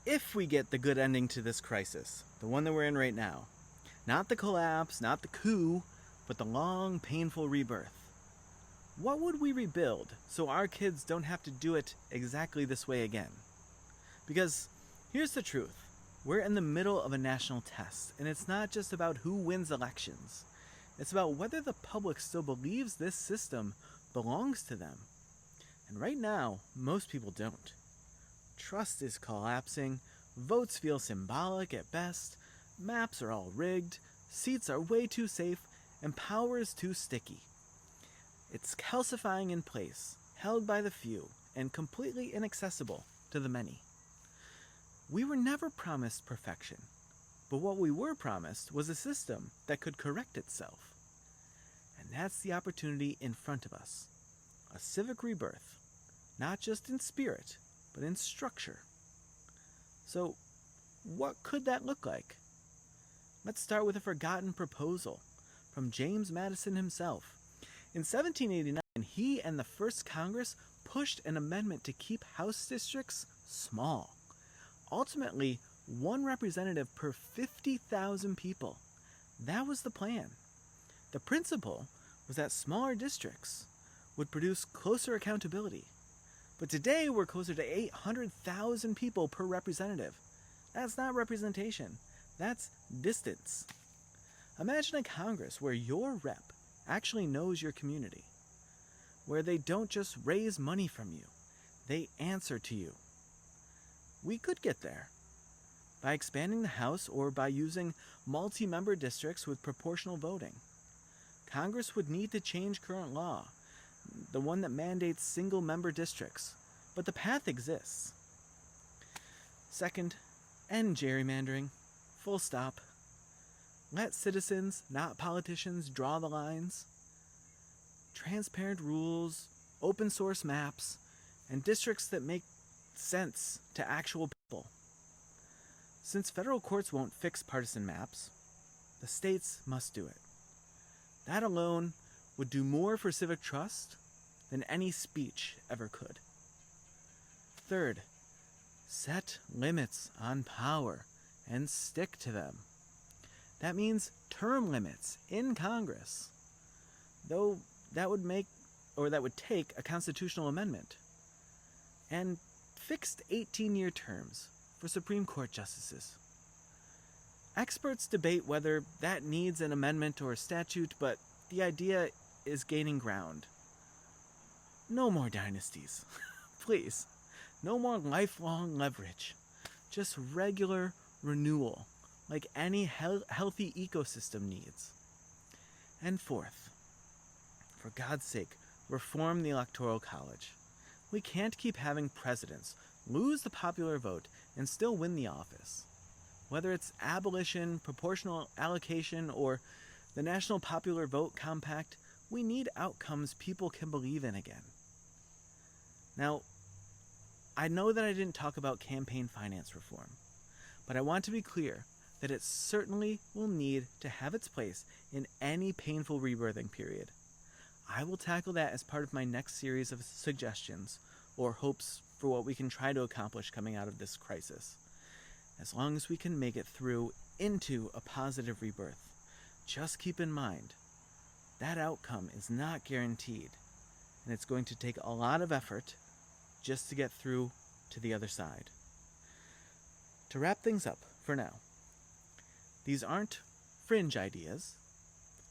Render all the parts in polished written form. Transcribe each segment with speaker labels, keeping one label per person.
Speaker 1: if we get the good ending to this crisis, the one that we're in right now, not the collapse, not the coup, but the long, painful rebirth, what would we rebuild so our kids don't have to do it exactly this way again? Because here's the truth. We're in the middle of a national test, and it's not just about who wins elections. It's about whether the public still believes this system belongs to them. And right now, most people don't. Trust is collapsing, votes feel symbolic at best, maps are all rigged, seats are way too safe, and power is too sticky. It's calcifying in place, held by the few, and completely inaccessible to the many. We were never promised perfection, but what we were promised was a system that could correct itself. And that's the opportunity in front of us. A civic rebirth, not just in spirit, but in structure. So, what could that look like? Let's start with a forgotten proposal from James Madison himself. In 1789, he and the First Congress pushed an amendment to keep House districts small. Ultimately, one representative per 50,000 people. That was the plan. The principle was that smaller districts would produce closer accountability. But today, we're closer to 800,000 people per representative. That's not representation. That's distance. Imagine a Congress where your rep actually knows your community, where they don't just raise money from you, they answer to you. We could get there by expanding the House or by using multi-member districts with proportional voting. Congress would need to change current law, the one that mandates single-member districts, but the path exists. Second, end gerrymandering. Full stop. Let citizens, not politicians, draw the lines. Transparent rules, open source maps, and districts that make sense to actual people. Since federal courts won't fix partisan maps, the states must do it. That alone would do more for civic trust than any speech ever could. Third, set limits on power and stick to them. That means term limits in Congress, though that would take a constitutional amendment, and fixed 18-year terms for Supreme Court justices. Experts debate whether that needs an amendment or a statute, but the idea is gaining ground. No more dynasties. Please. No more lifelong leverage. Just regular renewal, like any healthy ecosystem needs. And fourth, for God's sake, reform the Electoral College. We can't keep having presidents lose the popular vote and still win the office. Whether it's abolition, proportional allocation, or the National Popular Vote Compact, we need outcomes people can believe in again. Now, I know that I didn't talk about campaign finance reform, but I want to be clear that it certainly will need to have its place in any painful rebirthing period. I will tackle that as part of my next series of suggestions or hopes for what we can try to accomplish coming out of this crisis. As long as we can make it through into a positive rebirth, just keep in mind that outcome is not guaranteed, and it's going to take a lot of effort just to get through to the other side. To wrap things up for now, these aren't fringe ideas.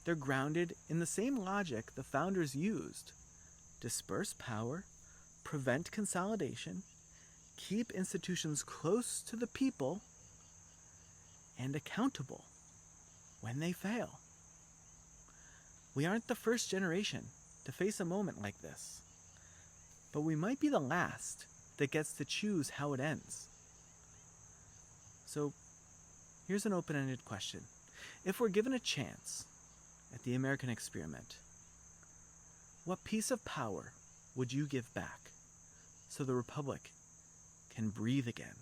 Speaker 1: They're grounded in the same logic the founders used: disperse power, prevent consolidation, keep institutions close to the people, and accountable when they fail. We aren't the first generation to face a moment like this, but we might be the last that gets to choose how it ends. So, here's an open-ended question. If we're given a chance at the American experiment, what piece of power would you give back so the Republic can breathe again?